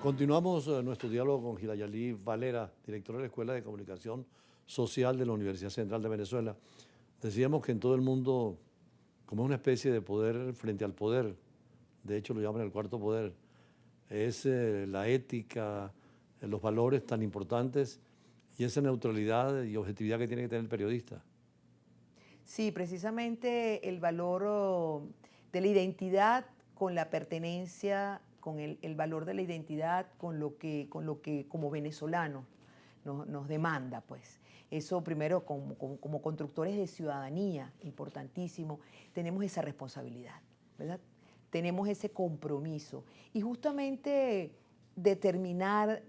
Continuamos nuestro diálogo con Girayalí Valera, directora de la Escuela de Comunicación Social de la Universidad Central de Venezuela. Decíamos que en todo el mundo, como una especie de poder frente al poder, de hecho lo llaman el cuarto poder, es la ética, los valores tan importantes y esa neutralidad y objetividad que tiene que tener el periodista. Sí, precisamente el valor de la identidad con la pertenencia, con el valor de la identidad con lo que como venezolanos nos demanda, pues. Eso primero como constructores de ciudadanía, importantísimo, tenemos esa responsabilidad, ¿verdad? Tenemos ese compromiso. Y justamente determinar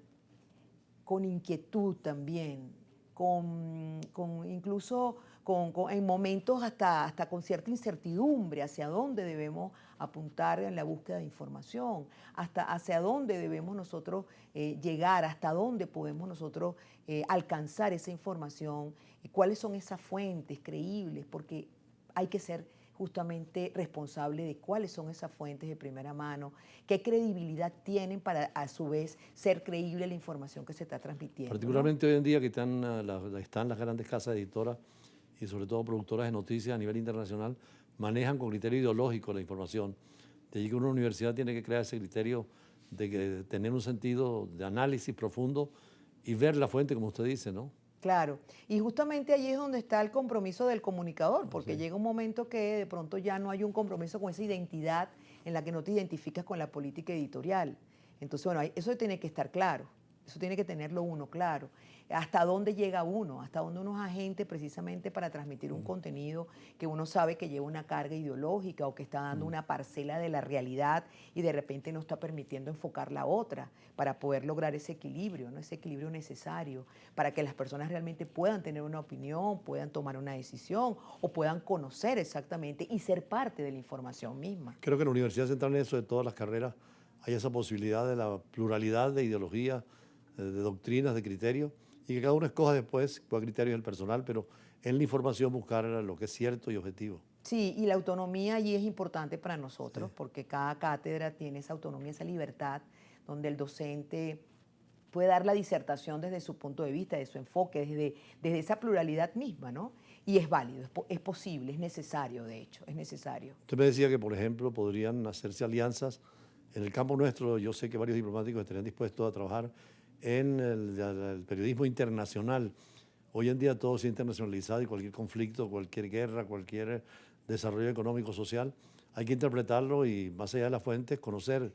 con inquietud también, incluso en momentos hasta con cierta incertidumbre hacia dónde debemos apuntar en la búsqueda de información, hasta hacia dónde debemos nosotros llegar, hasta dónde podemos nosotros alcanzar esa información, y cuáles son esas fuentes creíbles, porque hay que ser justamente responsable de cuáles son esas fuentes de primera mano, qué credibilidad tienen para a su vez ser creíble la información que se está transmitiendo, Particularmente hoy en día que están las grandes casas editoras y sobre todo productoras de noticias a nivel internacional, manejan con criterio ideológico la información. De allí que una universidad tiene que crear ese criterio de tener un sentido de análisis profundo y ver la fuente, como usted dice, ¿no? Claro, y justamente allí es donde está el compromiso del comunicador, porque Sí. llega un momento que de pronto ya no hay un compromiso con esa identidad en la que no te identificas con la política editorial. Entonces, bueno, eso tiene que estar claro, eso tiene que tenerlo uno claro. Hasta dónde llega uno, hasta dónde uno es agente precisamente para transmitir un contenido que uno sabe que lleva una carga ideológica o que está dando una parcela de la realidad y de repente no está permitiendo enfocar la otra para poder lograr ese equilibrio, ¿no? Ese equilibrio necesario para que las personas realmente puedan tener una opinión, puedan tomar una decisión o puedan conocer exactamente y ser parte de la información misma. Creo que en la Universidad Central, en eso de todas las carreras, hay esa posibilidad de la pluralidad de ideologías, de doctrinas, de criterios, y que cada uno escoja después cuál criterio es el personal, pero en la información buscar lo que es cierto y objetivo. Sí, y la autonomía allí es importante para nosotros Sí. porque cada cátedra tiene esa autonomía, esa libertad, donde el docente puede dar la disertación desde su punto de vista, de su enfoque, desde esa pluralidad misma, ¿no? Y es válido, es posible, es necesario, de hecho, es necesario. Usted me decía que, por ejemplo, podrían hacerse alianzas. En el campo nuestro, yo sé que varios diplomáticos estarían dispuestos a trabajar en el periodismo internacional. Hoy en día todo se ha internacionalizado y cualquier conflicto, cualquier guerra, cualquier desarrollo económico, social, hay que interpretarlo y, más allá de las fuentes, conocer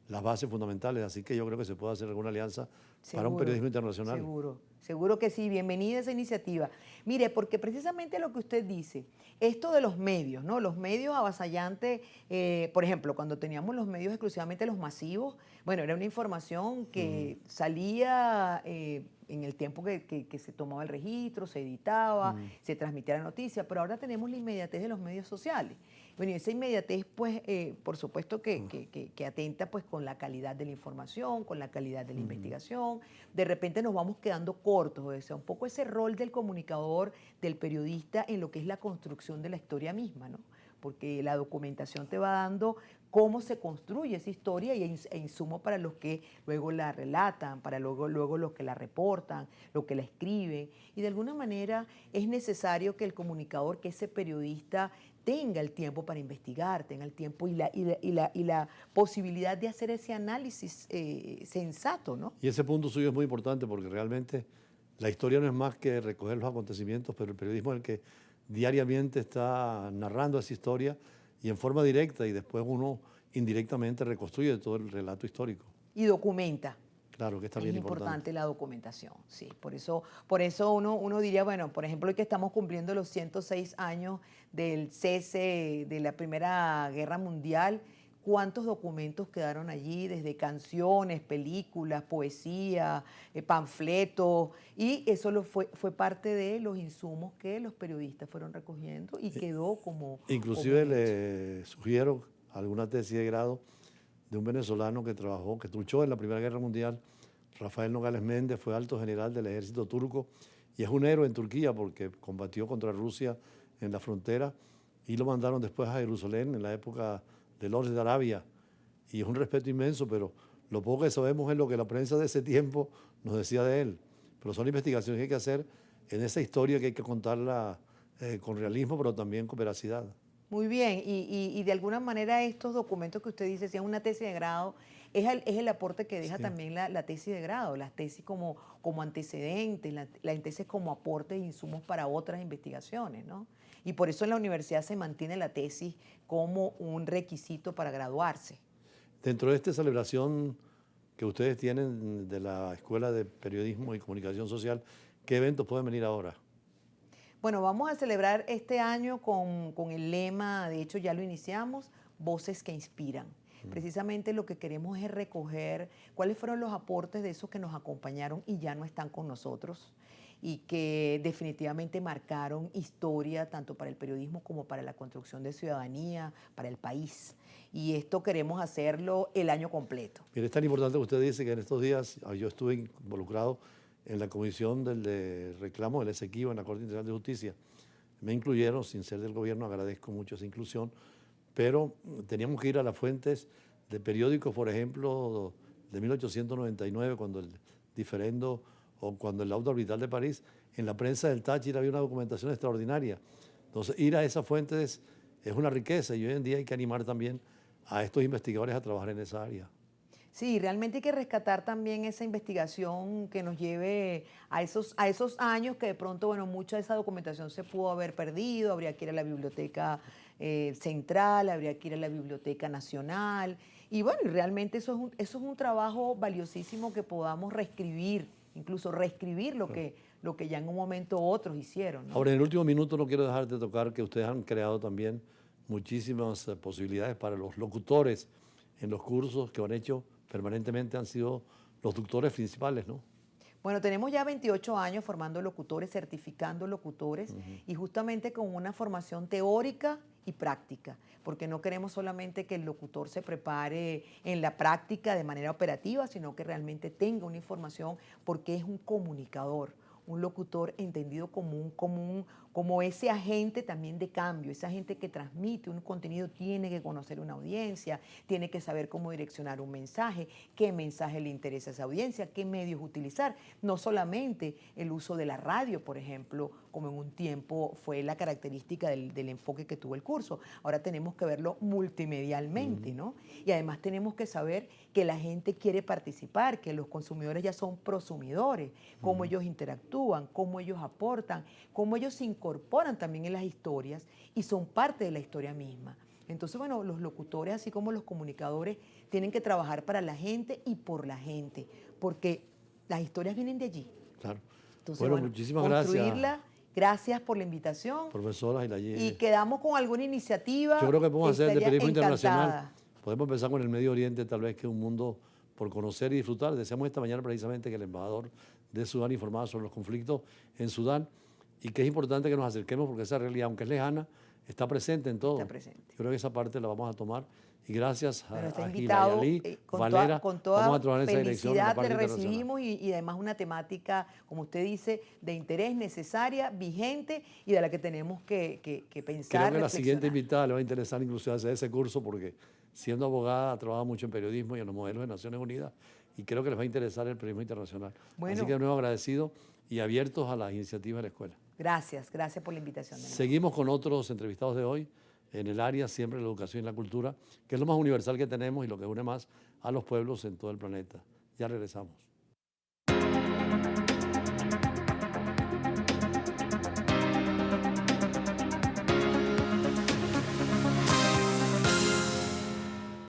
las bases fundamentales. Así que yo creo que se puede hacer alguna alianza para un Seguro, periodismo internacional. seguro, seguro que sí. Bienvenida a esa iniciativa. Mire, porque precisamente lo que usted dice, esto de los medios, ¿no? Los medios avasallantes, por ejemplo, cuando teníamos los medios exclusivamente los masivos, bueno, era una información que salía en el tiempo que se tomaba el registro, se editaba, se transmitía la noticia, pero ahora tenemos la inmediatez de los medios sociales. Bueno, y esa inmediatez, pues, por supuesto que atenta pues con la calidad de la información, con la calidad de la investigación. De repente nos vamos quedando cortos, o sea, un poco ese rol del comunicador, del periodista en lo que es la construcción de la historia misma, ¿no? Porque la documentación te va dando cómo se construye esa historia e insumo para los que luego la relatan, para luego los que la reportan, los que la escriben. Y de alguna manera es necesario que el comunicador, que ese periodista tenga el tiempo para investigar, tenga el tiempo y la posibilidad de hacer ese análisis sensato, ¿no? Y ese punto suyo es muy importante porque realmente la historia no es más que recoger los acontecimientos, pero el periodismo es el que diariamente está narrando esa historia y en forma directa y después uno indirectamente reconstruye todo el relato histórico. Y documenta. Claro que está Es bien importante importante. la documentación, sí. Por eso uno diría, bueno, por ejemplo, hoy que estamos cumpliendo los 106 años del cese de la Primera Guerra Mundial, ¿cuántos documentos quedaron allí? Desde canciones, películas, poesía, panfletos, y eso fue parte de los insumos que los periodistas fueron recogiendo y quedó como Inclusive un hecho. le sugiero alguna tesis de grado de un venezolano que trabajó, que luchó en la Primera Guerra Mundial, Rafael Nogales Méndez, fue alto general del ejército turco y es un héroe en Turquía porque combatió contra Rusia en la frontera y lo mandaron después a Jerusalén en la época de Lawrence de Arabia. Y es un respeto inmenso, pero Lo poco que sabemos es lo que la prensa de ese tiempo nos decía de él. Pero son investigaciones que hay que hacer en esa historia que hay que contarla con realismo, pero también con veracidad. Muy bien, y de alguna manera estos documentos que usted dice, si es una tesis de grado, es el aporte que deja también la tesis de grado, las tesis como antecedentes, la tesis como aportes e insumos para otras investigaciones, ¿no? Y por eso en la universidad se mantiene la tesis como un requisito para graduarse. Dentro de esta celebración que ustedes tienen de la Escuela de Periodismo y Comunicación Social, ¿qué eventos pueden venir ahora? Bueno, vamos a celebrar este año con el lema, de hecho ya lo iniciamos, Voces que Inspiran. Precisamente lo que queremos es recoger cuáles fueron los aportes de esos que nos acompañaron y ya no están con nosotros y que definitivamente marcaron historia tanto para el periodismo como para la construcción de ciudadanía, para el país. Y esto queremos hacerlo el año completo. Mire, es tan importante que usted dice que en estos días yo estuve involucrado en la comisión de reclamo del Esequibo en la Corte Internacional de Justicia. Me incluyeron, sin ser del gobierno, agradezco mucho esa inclusión, pero teníamos que ir a las fuentes de periódicos, por ejemplo, de 1899, cuando el diferendo o cuando el auto orbital de París, en la prensa del Táchira había una documentación extraordinaria. Entonces, ir a esas fuentes es una riqueza y hoy en día hay que animar también a estos investigadores a trabajar en esa área. Sí, realmente hay que rescatar también esa investigación que nos lleve a esos años que de pronto, bueno, mucha de esa documentación se pudo haber perdido, habría que ir a la biblioteca central, habría que ir a la biblioteca nacional, y bueno, y realmente eso es un trabajo valiosísimo que podamos reescribir, incluso reescribir lo que ya en un momento otros hicieron, ¿no? Ahora, en el último minuto no quiero dejar de tocar que ustedes han creado también muchísimas posibilidades para los locutores en los cursos que han hecho permanentemente, han sido los doctores principales, ¿no? Bueno, tenemos ya 28 años formando locutores, certificando locutores y justamente con una formación teórica y práctica, porque no queremos solamente que el locutor se prepare en la práctica de manera operativa, sino que realmente tenga una información porque es un comunicador, un locutor entendido como ese agente también de cambio, ese agente que transmite un contenido, tiene que conocer una audiencia, tiene que saber cómo direccionar un mensaje, qué mensaje le interesa a esa audiencia, qué medios utilizar. No solamente el uso de la radio, por ejemplo, como en un tiempo fue la característica del enfoque que tuvo el curso. Ahora tenemos que verlo multimedialmente, ¿no? Y además tenemos que saber que la gente quiere participar, que los consumidores ya son prosumidores, cómo ellos interactúan, cómo ellos aportan, cómo ellos se incorporan también en las historias y son parte de la historia misma. Entonces, bueno, los locutores, así como los comunicadores, tienen que trabajar para la gente y por la gente, porque las historias vienen de allí. Claro. Entonces, bueno, muchísimas gracias. Gracias por la invitación. Profesora Y quedamos con alguna iniciativa. Yo creo que podemos hacer de periodismo internacional. Encantada. Podemos empezar con el Medio Oriente, tal vez que es un mundo por conocer y disfrutar. Deseamos esta mañana precisamente que el embajador de Sudán informara sobre los conflictos en Sudán y que es importante que nos acerquemos porque esa realidad, aunque es lejana, está presente en todo. Está presente. Yo creo que esa parte la vamos a tomar y gracias a invitado, Gilayalí, Valera, con toda vamos a trabajar en esa dirección. Felicidad le recibimos y además una temática, como usted dice, de interés, necesaria, vigente y de la que tenemos que pensar. Creo que la siguiente invitada le va a interesar incluso hacer ese curso porque siendo abogada ha trabajado mucho en periodismo y en los modelos de Naciones Unidas y creo que les va a interesar el periodismo internacional. Bueno, así que de nuevo agradecido y abiertos a las iniciativas de la escuela. Gracias por la invitación. Seguimos con otros entrevistados de hoy en el área siempre de la educación y la cultura, que es lo más universal que tenemos y lo que une más a los pueblos en todo el planeta. Ya regresamos.